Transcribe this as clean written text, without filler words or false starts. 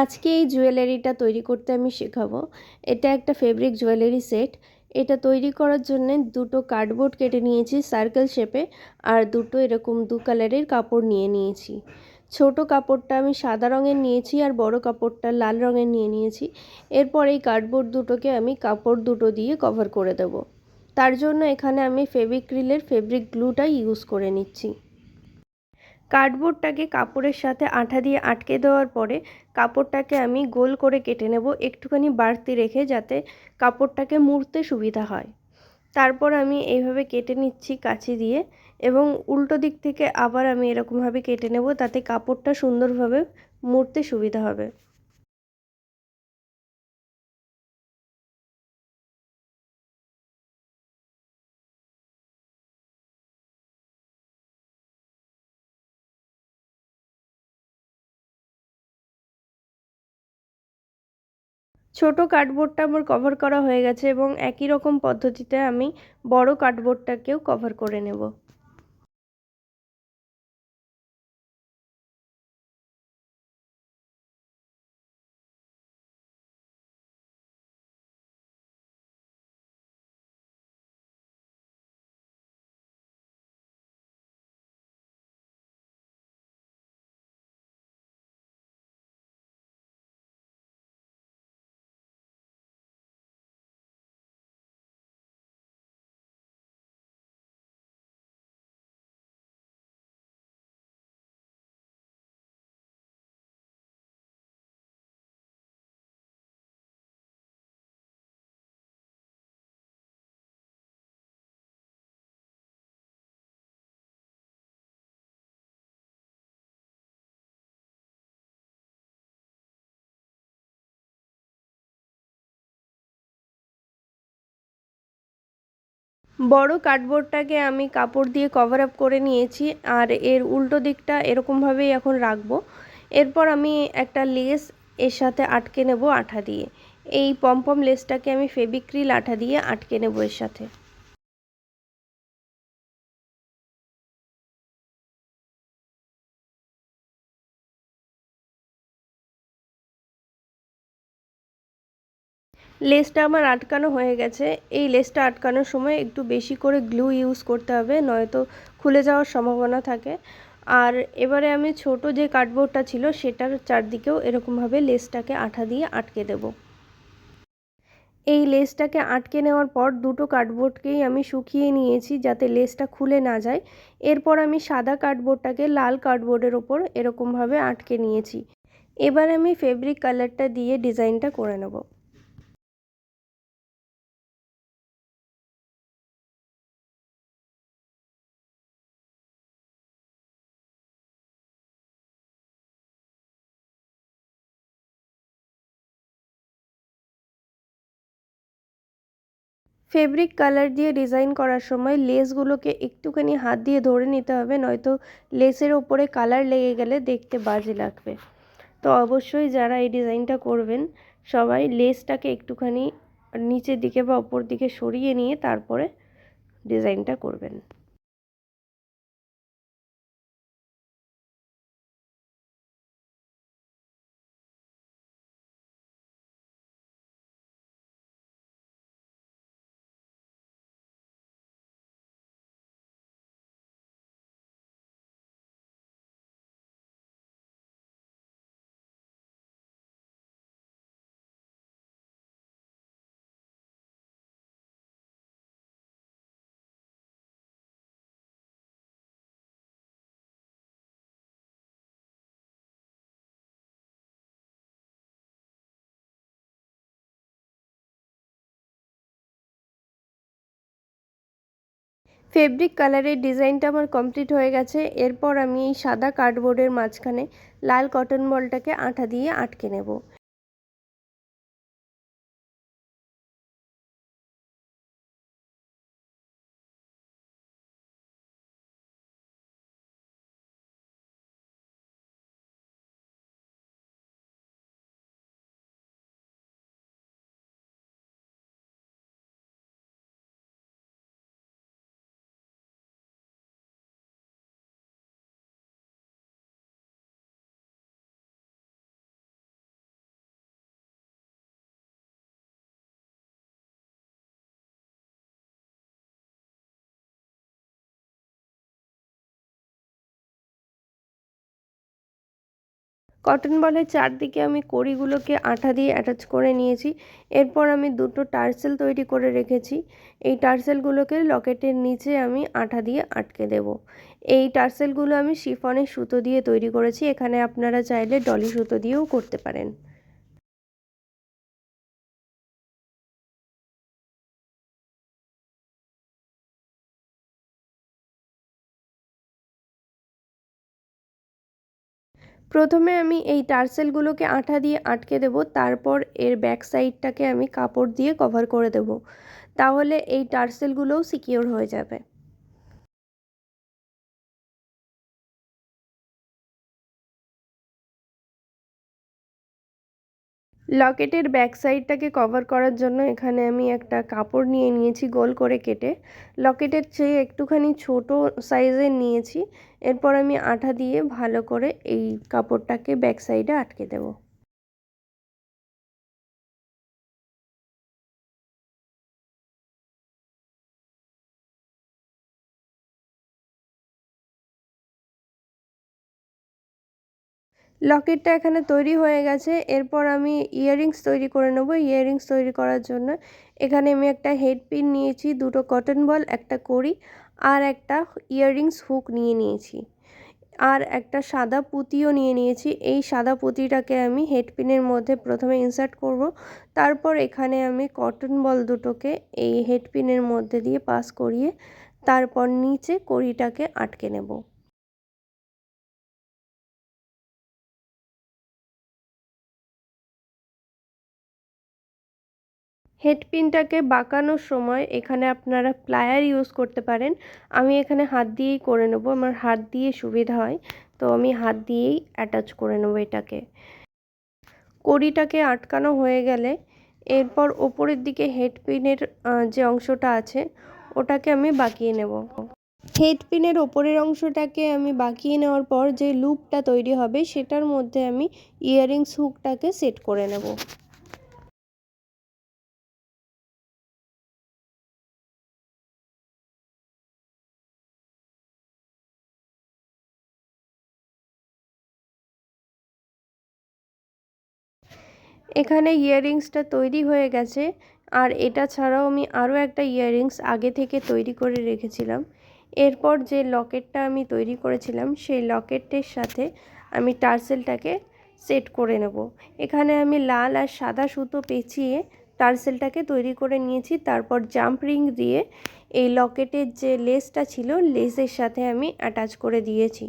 আজকে এই জুয়েলারিটা তৈরি করতে আমি শেখাবো। এটা একটা ফেব্রিক জুয়েলারি সেট। এটা তৈরি করার জন্য দুটো কার্ডবোর্ড কেটে নিয়েছি সার্কেল শেপে, আর দুটো এরকম দু কালারের কাপড় নিয়ে নিয়েছি। ছোট কাপড়টা আমি সাদা রঙের নিয়েছি আর বড় কাপড়টা লাল রঙের নিয়ে নিয়েছি। এরপর এই কার্ডবোর্ড দুটোকে আমি কাপড় দুটো দিয়ে কভার করে দেব। তার জন্য এখানে আমি ফেভিক্রিলের ফেব্রিক গ্লুটা ইউজ করে নিচ্ছি। কার্ডবোর্ডটাকে কাপড়ের সাথে আঠা দিয়ে আটকে দেওয়ার পরে কাপড়টাকে আমি গোল করে কেটে নেব, একটুখানি বাড়তি রেখে, যাতে কাপড়টাকে মুড়তে সুবিধা হয়। তারপর আমি এইভাবে কেটে নিচ্ছি কাঁচি দিয়ে, এবং উল্টো দিক থেকে আবার আমি এরকমভাবে কেটে নেব, তাতে কাপড়টা সুন্দরভাবে মুড়তে সুবিধা হবে। ছোট কার্ডবোর্ডটা আমার কভার করা হয়ে গেছে, এবং একই রকম পদ্ধতিতে আমি বড় কার্ডবোর্ডটাকেও কভার করে নেব। বড় কার্ডবোর্ডটাকে আমি কাপড় দিয়ে কভার আপ করে নিয়েছি, আর এর উল্টো দিকটা এরকমভাবেই এখন রাখবো। এরপর আমি একটা লেস এর সাথে আটকে নেব আঠা দিয়ে। এই পমপম লেসটাকে আমি ফেভিক্রিল আঠা দিয়ে আটকে নেব এর সাথে। লেসটা আমার আটকানো হয়ে গেছে। এই লেসটা আটকানোর সময় একটু বেশি করে গ্লু ইউজ করতে হবে, নয়তো খুলে যাওয়ার সম্ভাবনা থাকে। আর এবারে আমি ছোট যে কার্ডবোর্ডটা ছিল সেটার চারদিকেও এরকমভাবে লেসটাকে আঠা দিয়ে আটকে দেব। এই লেসটাকে আটকে নেওয়ার পর দুটো কার্ডবোর্ডকেই আমি শুকিয়ে নিয়েছি, যাতে লেসটা খুলে না যায়। এরপর আমি সাদা কার্ডবোর্ডটাকে লাল কার্ডবোর্ডের ওপর এরকমভাবে আটকে নিয়েছি। এবার আমি ফেব্রিক কালারটা দিয়ে ডিজাইনটা করে নেব। ফেব্রিক কালার দিয়ে ডিজাইন করার সময় লেসগুলোকে একটুখানি হাত দিয়ে ধরে নিতে হবে, নয়তো লেসের ওপরে কালার লেগে গেলে দেখতে বাজে লাগবে। তো অবশ্যই যারা এই ডিজাইনটা করবেন সবাই লেসটাকে একটুখানি নিচের দিকে বা ওপর দিকে সরিয়ে নিয়ে তারপরে ডিজাইনটা করবেন। ফেব্রিক কালারের ডিজাইনটা আমার কমপ্লিট হয়ে গেছে। এরপর আমি এই সাদা কার্ডবোর্ডের মাঝখানে লাল কটন বলটাকে আঠা দিয়ে আটকে নেব। কটন বলের চারদিকে আমি কড়িগুলোকে আঠা দিয়ে অ্যাটাচ করে নিয়েছি। এরপর আমি দুটো টার্সেল তৈরি করে রেখেছি। এই টার্সেলগুলোকে লকেটের নিচে আমি আঠা দিয়ে আটকে দেব। এই টার্সেলগুলো আমি শিফনের সুতো দিয়ে তৈরি করেছি। এখানে আপনারা চাইলে ডলি সুতো দিয়েও করতে পারেন। প্রথমে আমি এই টার্সেলগুলোকে আঠা দিয়ে আটকে দেব, তারপর এর ব্যাক সাইডটাকে আমি কাপড় দিয়ে কভার করে দেব। তাহলে এই টার্সেলগুলোও সিকিওর হয়ে যাবে। লকেটের ব্যাক সাইডটাকে কভার করার জন্য এখানে আমি একটা কাপড় নিয়ে নিয়েছি গোল করে কেটে। লকেটের চেয়ে একটুখানি ছোট সাইজের নিয়েছি। এরপর আমি আঠা দিয়ে ভালো করে এই কাপড়টাকে ব্যাক সাইডে আটকে দেব। লকেটটা এখানে তৈরি হয়ে গেছে। এরপর আমি ইয়াররিংস তৈরি করে নেব। ইয়াররিংস তৈরি করার জন্য এখানে আমি একটা হেড পিন নিয়েছি, দুটো কটন বল, একটা কড়ি আর একটা ইয়াররিংস হুক নিয়ে নিয়েছি, আর একটা সাদা পুঁতিও নিয়ে নিয়েছি। এই সাদা পুঁতিটাকে আমি হেড পিনের মধ্যে প্রথমে ইনসার্ট করব। তারপর এখানে আমি কটন বল দুটোকে এই হেড পিনের মধ্যে দিয়ে পাস করিয়ে তারপর নিচে কড়িটাকে আটকে নেব। হেড পিনটাকে বাঁকানোর সময় এখানে আপনারা প্লায়ার ইউজ করতে পারেন। আমি এখানে হাত দিয়েই করে নেব, আমার হাত দিয়ে সুবিধা হয়, তো আমি হাত দিয়েই অ্যাটাচ করে নেব এটাকে। কড়িটাকে আটকানো হয়ে গেলে এরপর ওপরের দিকে হেড পিনের যে অংশটা আছে ওটাকে আমি বাঁকিয়ে নেব। হেড পিনের ওপরের অংশটাকে আমি বাঁকিয়ে নেওয়ার পর যে লুপটা তৈরি হবে সেটার মধ্যে আমি ইয়াররিংস হুকটাকে সেট করে নেব। এখানে ইয়াররিংসটা তৈরি হয়ে গেছে, আর এটা ছাড়াও আমি আরও একটা ইয়াররিংস আগে থেকে তৈরি করে রেখেছিলাম। এরপর যে লকেটটা আমি তৈরি করেছিলাম সেই লকেটের সাথে আমি টার্সেলটাকে সেট করে নেব। এখানে আমি লাল আর সাদা সুতো পেঁচিয়ে টার্সেলটাকে তৈরি করে নিয়েছি। তারপর জাম্প রিং দিয়ে এই লকেটের যে লেসটা ছিল লেসের সাথে আমি অ্যাটাচ করে দিয়েছি।